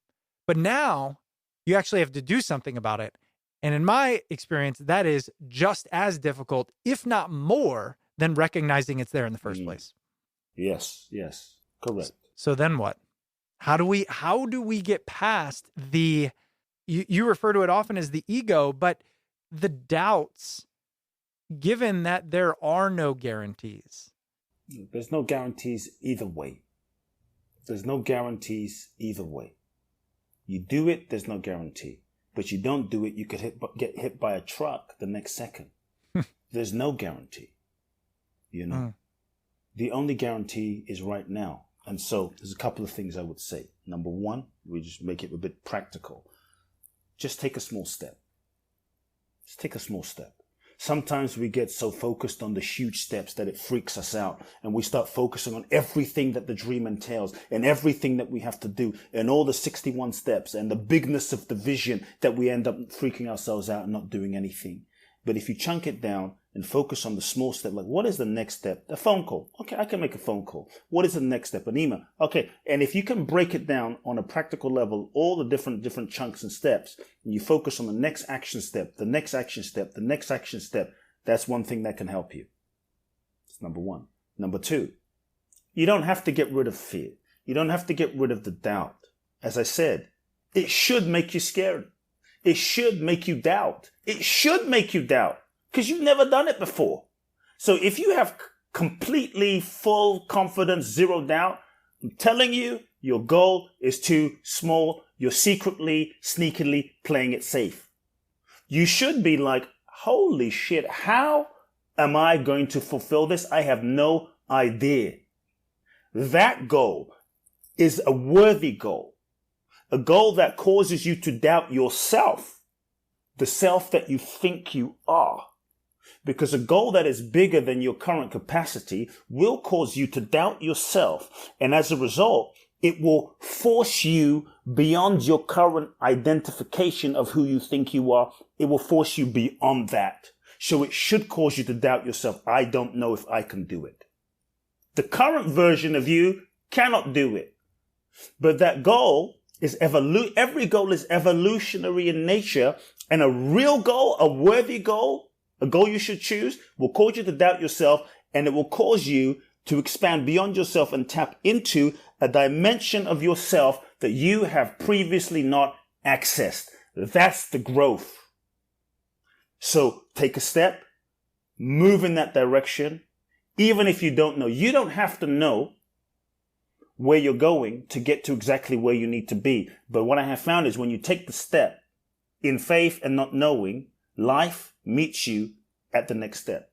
but now you actually have to do something about it. And in my experience, that is just as difficult, if not more, than recognizing it's there in the first place. Yes, correct. So then what? How do we get past the, you refer to it often as the ego, but the doubts, given that there are no guarantees? There's no guarantees either way. You do it, there's no guarantee. But you don't do it, you could get hit by a truck the next second. There's no guarantee. The only guarantee is right now. And so there's a couple of things I would say. Number one, we just make it a bit practical. Just take a small step. Sometimes we get so focused on the huge steps that it freaks us out, and we start focusing on everything that the dream entails and everything that we have to do and all the 61 steps and the bigness of the vision that we end up freaking ourselves out and not doing anything. But if you chunk it down and focus on the small step, like, what is the next step? A phone call. Okay, I can make a phone call. What is the next step? An email. Okay, and if you can break it down on a practical level, all the different chunks and steps, and you focus on the next action step, the next action step, the next action step, that's one thing that can help you. That's number one. Number two, you don't have to get rid of fear. You don't have to get rid of the doubt. As I said, it should make you scared. It should make you doubt. It should make you doubt because you've never done it before. So if you have completely full confidence, zero doubt, I'm telling you, Your goal is too small. You're secretly, sneakily playing it safe. You should be like, holy shit, how am I going to fulfill this? I have no idea. That goal is a worthy goal, a goal that causes you to doubt yourself, the self that you think you are. Because a goal that is bigger than your current capacity will cause you to doubt yourself. And as a result, it will force you beyond your current identification of who you think you are. It will force you beyond that. So it should cause you to doubt yourself. I don't know if I can do it. The current version of you cannot do it. But that goal is every goal is evolutionary in nature, and a real goal, a worthy goal, a goal you should choose, will cause you to doubt yourself, and it will cause you to expand beyond yourself and tap into a dimension of yourself that you have previously not accessed. That's the growth. So take a step, move in that direction. Even if you don't know, you don't have to know where you're going to get to exactly where you need to be. But what I have found is when you take the step in faith and not knowing, life meets you at the next step.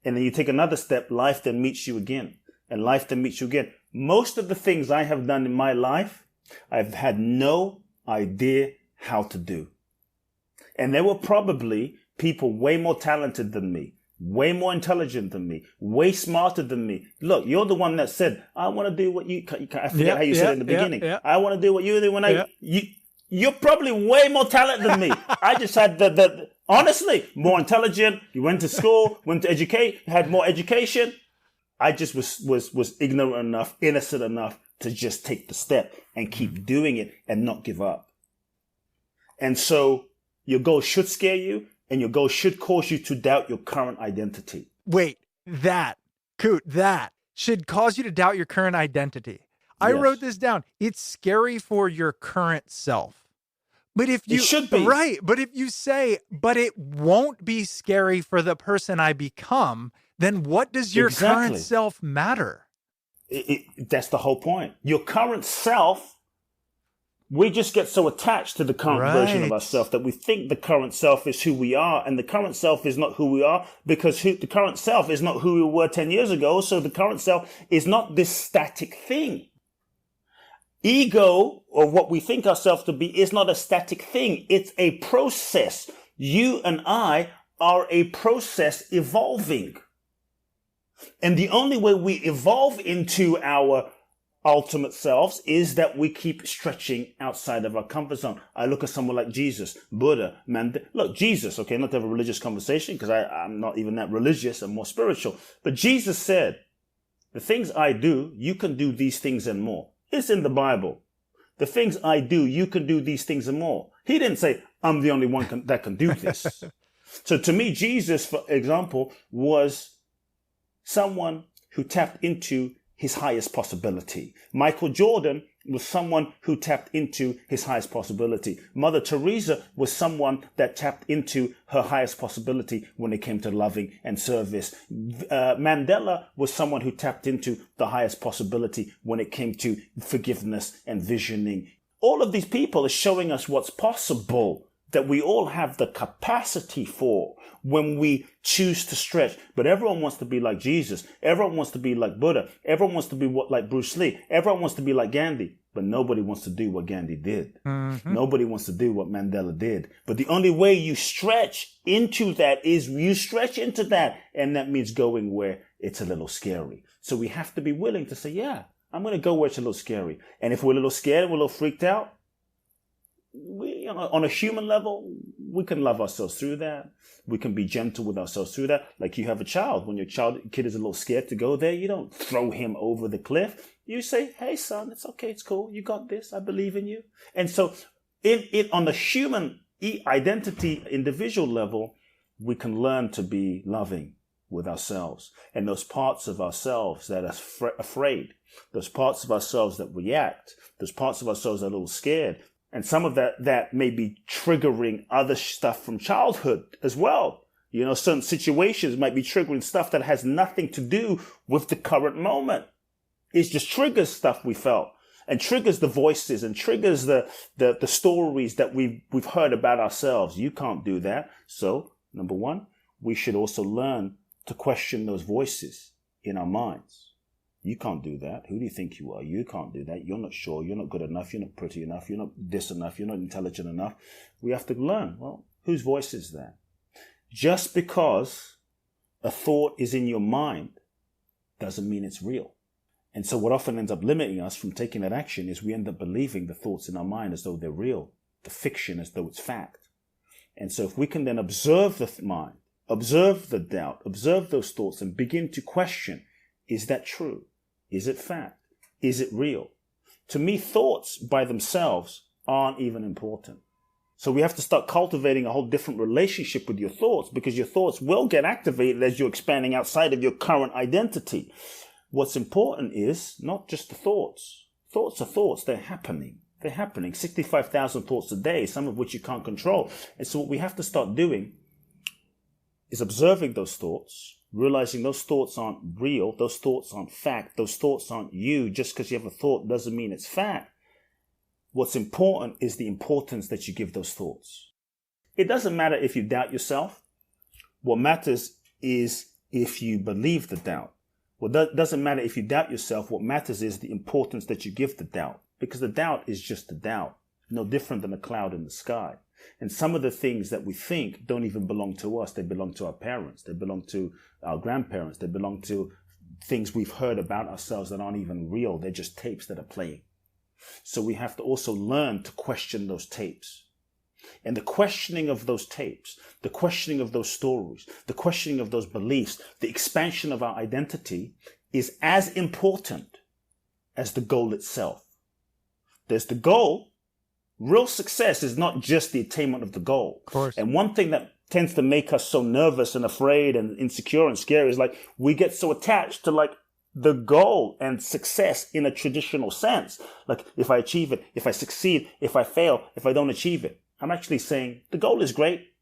And then you take another step, life then meets you again. And life then meets you again. Most of the things I have done in my life, I've had no idea how to do. And there were probably people way more talented than me, way more intelligent than me, way smarter than me. Look, you're the one that said, I want to do what you, I forget how you said it in the beginning. I want to do what you do when you're probably way more talented than me. I just had honestly, more intelligent. You went to school, went to educate, had more education. I just was ignorant enough, innocent enough to just take the step and keep doing it and not give up. And so your goal should scare you, and your goal should cause you to doubt your current identity. Wait, that should cause you to doubt your current identity. I wrote this down. It's scary for your current self. But if you, it should be. Right. But if you say, but it won't be scary for the person I become, then what does your current self matter? That's the whole point. Your current self, we just get so attached to the current version of ourselves that we think the current self is who we are. And the current self is not who we are, because the current self is not who we were 10 years ago. So the current self is not this static thing. Ego, or what we think ourselves to be, is not a static thing. It's a process. You and I are a process evolving. And the only way we evolve into our ultimate selves is that we keep stretching outside of our comfort zone. I look at someone like Jesus, Buddha, look, Jesus, okay, not to have a religious conversation, because I'm not even that religious, I'm more spiritual. But Jesus said, the things I do, you can do these things and more. It's in the Bible. The things I do, you can do these things and more. He didn't say, I'm the only one that can do this. So to me, Jesus, for example, was someone who tapped into his highest possibility. Michael Jordan was someone who tapped into his highest possibility. Mother Teresa was someone that tapped into her highest possibility when it came to loving and service. Mandela was someone who tapped into the highest possibility when it came to forgiveness and visioning. All of these people are showing us what's possible, that we all have the capacity for when we choose to stretch. But everyone wants to be like Jesus. Everyone wants to be like Buddha. Everyone wants to be like Bruce Lee. Everyone wants to be like Gandhi. But nobody wants to do what Gandhi did. Mm-hmm. Nobody wants to do what Mandela did. But the only way you stretch into that is you stretch into that. And that means going where it's a little scary. So we have to be willing to say, yeah, I'm going to go where it's a little scary. And if we're a little scared, we're a little freaked out, on a human level, we can love ourselves through that. We can be gentle with ourselves through that. Like you have a child. When your kid is a little scared to go there, you don't throw him over the cliff. You say, hey, son, it's okay. It's cool. You got this. I believe in you. And so on the human identity, individual level, we can learn to be loving with ourselves. And those parts of ourselves that are afraid, those parts of ourselves that react, those parts of ourselves that are a little scared, and some of that may be triggering other stuff from childhood as well. Certain situations might be triggering stuff that has nothing to do with the current moment. It just triggers stuff we felt. and triggers the voices and triggers the stories that we've heard about ourselves. You can't do that. So, number one, we should also learn to question those voices in our minds. You can't do that. Who do you think you are? You can't do that. You're not sure. You're not good enough. You're not pretty enough. You're not this enough. You're not intelligent enough. We have to learn. Well, whose voice is that? Just because a thought is in your mind doesn't mean it's real. And so what often ends up limiting us from taking that action is we end up believing the thoughts in our mind as though they're real, the fiction as though it's fact. And so if we can then observe the mind, observe the doubt, observe those thoughts and begin to question, is that true? Is it fact? Is it real? To me, thoughts by themselves aren't even important. So we have to start cultivating a whole different relationship with your thoughts, because your thoughts will get activated as you're expanding outside of your current identity. What's important is not just the thoughts. Thoughts are thoughts. They're happening. They're happening. 65,000 thoughts a day, some of which you can't control. And so what we have to start doing is observing those thoughts, realizing those thoughts aren't real. Those thoughts aren't fact. Those thoughts aren't you. Just because you have a thought doesn't mean it's fact. What's important is the importance that you give those thoughts. It doesn't matter if you doubt yourself. What matters is if you believe the doubt. Well, it doesn't matter if you doubt yourself. What matters is the importance that you give the doubt, because the doubt is just a doubt, no different than a cloud in the sky. And some of the things that we think don't even belong to us. They belong to our parents. They belong to our grandparents. They belong to things we've heard about ourselves that aren't even real. They're just tapes that are playing. So we have to also learn to question those tapes. And the questioning of those tapes, the questioning of those stories, the questioning of those beliefs, the expansion of our identity is as important as the goal itself. There's the goal. Real success is not just the attainment of the goal. Of course. And one thing that tends to make us so nervous and afraid and insecure and scary is like we get so attached to like the goal and success in a traditional sense. Like if I achieve it, if I succeed, if I fail, if I don't achieve it. I'm actually saying the goal is great.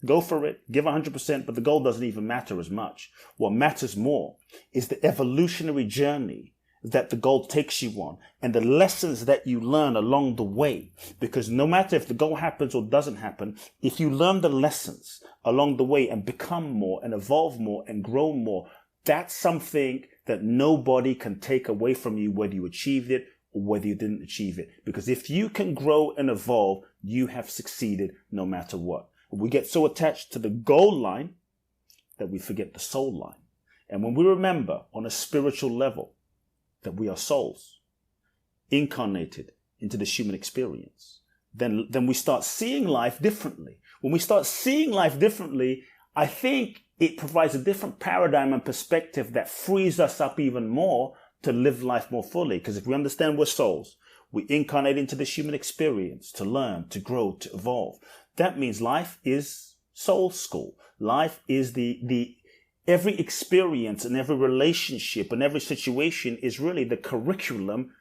Go for it. Give 100%, but the goal doesn't even matter as much. What matters more is the evolutionary journey that the goal takes you on and the lessons that you learn along the way. Because no matter if the goal happens or doesn't happen, if you learn the lessons along the way and become more and evolve more and grow more, that's something that nobody can take away from you, whether you achieved it or whether you didn't achieve it. Because if you can grow and evolve, you have succeeded no matter what. We get so attached to the goal line that we forget the soul line. And when we remember on a spiritual level that we are souls incarnated into this human experience, then we start seeing life differently. When we start seeing life differently, I think it provides a different paradigm and perspective that frees us up even more to live life more fully. Because if we understand we're souls, we incarnate into this human experience to learn, to grow, to evolve. That means life is soul school. Life is every experience and every relationship and every situation is really the curriculum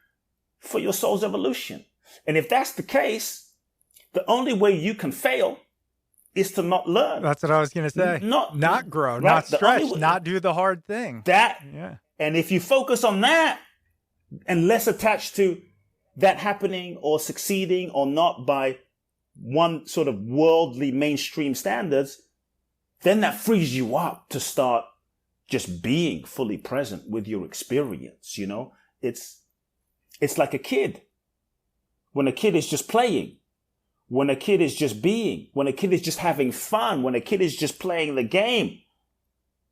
for your soul's evolution. And if that's the case, the only way you can fail is to not learn. That's what I was going to say. Not grow, right? Not stretch, not do the hard thing. And if you focus on that and less attached to that happening or succeeding or not by one sort of worldly mainstream standards, then that frees you up to start just being fully present with your experience. You know, it's like a kid. When a kid is just playing, when a kid is just being, when a kid is just having fun, when a kid is just playing the game,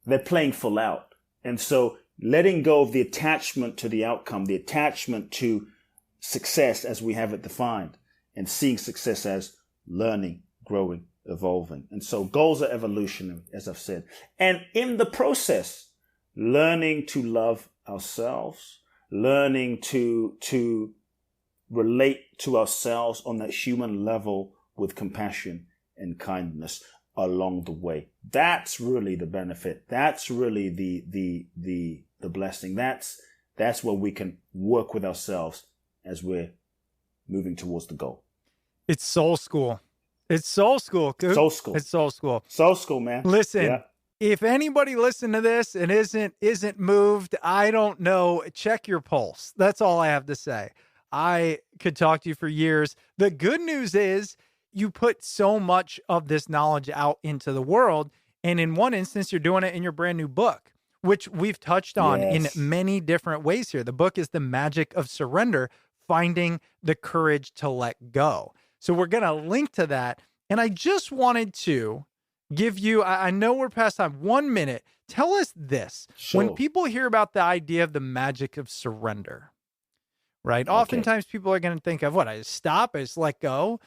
they're playing full out. And so letting go of the attachment to the outcome, the attachment to success as we have it defined, and seeing success as learning, growing, evolving. And so goals are evolutionary, as I've said. And in the process, learning to love ourselves, learning to relate to ourselves on that human level with compassion and kindness along the way. That's really the benefit. That's really the blessing. That's where we can work with ourselves as we're moving towards the goal. It's soul school. It's soul school. Soul school. It's soul school. Soul school, man. Listen, if anybody listened to this and isn't moved, I don't know. Check your pulse. That's all I have to say. I could talk to you for years. The good news is you put so much of this knowledge out into the world. And in one instance, you're doing it in your brand new book, which we've touched on in many different ways here. The book is The Magic of Surrender, Finding the Courage to Let Go. So we're going to link to that. And I just wanted to give you, I know we're past time, 1 minute. Tell us this. Sure. When people hear about the idea of the magic of surrender, right? Oftentimes people are going to think of what? I just stop, I just let go.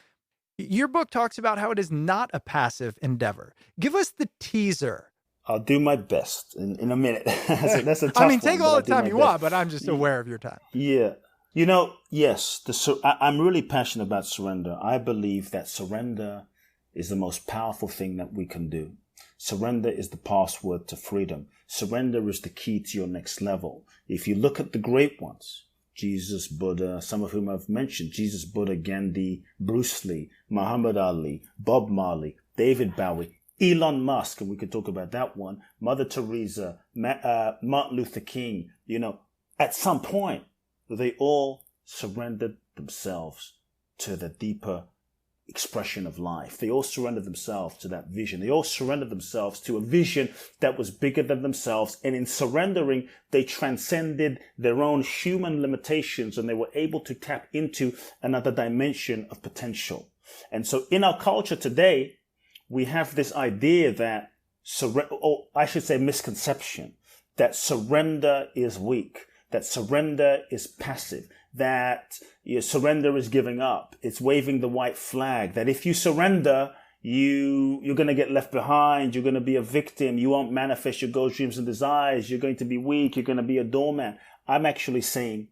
Your book talks about how it is not a passive endeavor. Give us the teaser. I'll do my best in a minute. That's a tough one. Take all the time you want, but I'm just aware of your time. Yeah. Yes, I'm really passionate about surrender. I believe that surrender is the most powerful thing that we can do. Surrender is the password to freedom. Surrender is the key to your next level. If you look at the great ones, Jesus, Buddha, some of whom I've mentioned, Jesus, Buddha, Gandhi, Bruce Lee, Muhammad Ali, Bob Marley, David Bowie, Elon Musk, and we could talk about that one, Mother Teresa, Martin Luther King, at some point, they all surrendered themselves to the deeper expression of life. They all surrendered themselves to that vision. They all surrendered themselves to a vision that was bigger than themselves. And in surrendering, they transcended their own human limitations and they were able to tap into another dimension of potential. And so in our culture today, we have this idea that misconception, that surrender is weak, that surrender is passive, that surrender is giving up. It's waving the white flag, that if you surrender, you're going to get left behind. You're going to be a victim. You won't manifest your goals, dreams, and desires. You're going to be weak. You're going to be a doormat. I'm actually saying,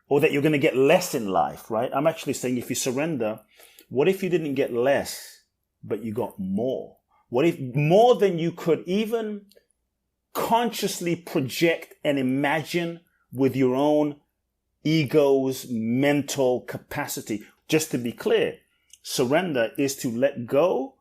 or that you're going to get less in life, right? I'm actually saying if you surrender, what if you didn't get less, but you got more? What if more than you could even consciously project and imagine with your own ego's mental capacity? Just to be clear, surrender is to let go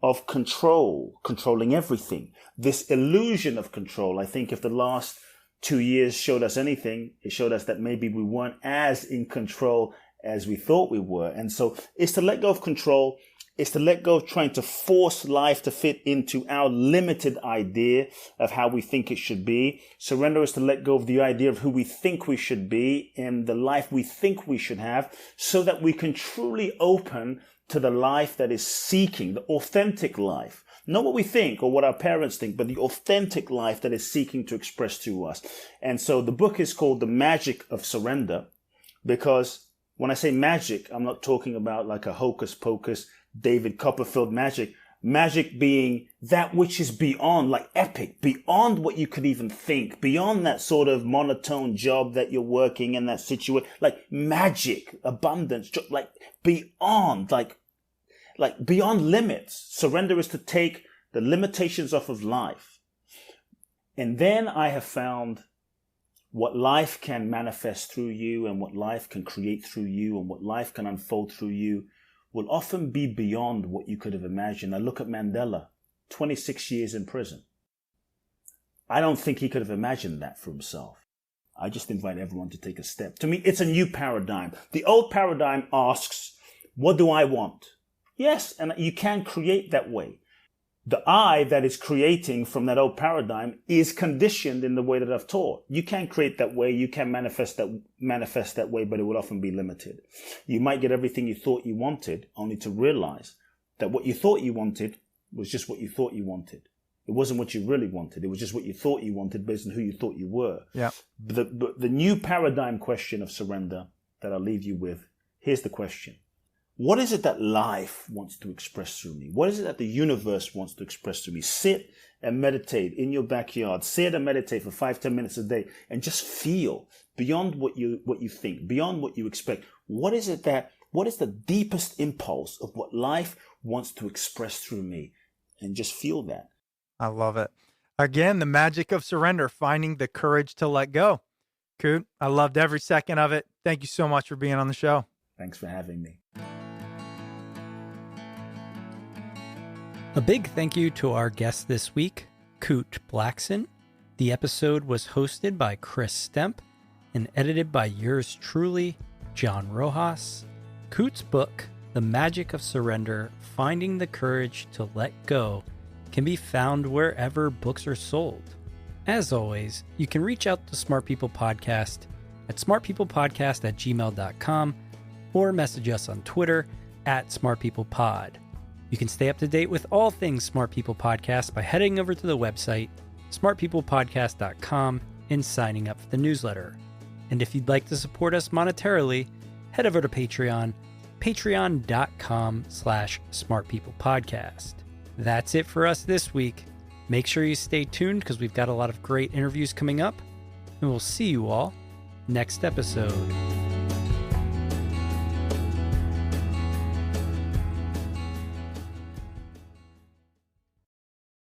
of controlling everything. This illusion of control, I think if the last 2 years showed us anything, it showed us that maybe we weren't as in control as we thought we were. And so it's to let go of control. It's to let go of trying to force life to fit into our limited idea of how we think it should be. Surrender is to let go of the idea of who we think we should be and the life we think we should have, so that we can truly open to the life that is seeking, the authentic life. Not what we think or what our parents think, but the authentic life that is seeking to express to us. And so the book is called The Magic of Surrender, because when I say magic, I'm not talking about like a hocus pocus, David Copperfield magic. Magic being that which is beyond, like epic, beyond what you could even think, beyond that sort of monotone job that you're working in, that situation, like magic, abundance, like beyond, like beyond limits. Surrender is to take the limitations off of life. And then I have found what life can manifest through you and what life can create through you and what life can unfold through you will often be beyond what you could have imagined. I look at Mandela, 26 years in prison. I don't think he could have imagined that for himself. I just invite everyone to take a step. To me, it's a new paradigm. The old paradigm asks, what do I want? Yes, and you can create that way. The I that is creating from that old paradigm is conditioned in the way that I've taught. You can create that way, you can manifest that way, but it will often be limited. You might get everything you thought you wanted, only to realize that what you thought you wanted was just what you thought you wanted. It wasn't what you really wanted. It was just what you thought you wanted based on who you thought you were. Yeah. The new paradigm question of surrender that I'll leave you with, here's the question. What is it that life wants to express through me? What is it that the universe wants to express through me? Sit and meditate in your backyard. Sit and meditate for 5-10 minutes a day and just feel beyond what you think, beyond what you expect. What is the deepest impulse of what life wants to express through me? And just feel that. I love it. Again, the magic of surrender, finding the courage to let go. Kute, I loved every second of it. Thank you so much for being on the show. Thanks for having me. A big thank you to our guest this week, Kute Blackson. The episode was hosted by Chris Stemp and edited by yours truly, John Rojas. Kute's book, The Magic of Surrender, Finding the Courage to Let Go, can be found wherever books are sold. As always, you can reach out to Smart People Podcast at smartpeoplepodcast@gmail.com or message us on Twitter @smartpeoplepod. You can stay up to date with all things Smart People Podcast by heading over to the website smartpeoplepodcast.com and signing up for the newsletter. And if you'd like to support us monetarily, head over to Patreon, patreon.com/smartpeoplepodcast. That's it for us this week. Make sure you stay tuned because we've got a lot of great interviews coming up, and we'll see you all next episode.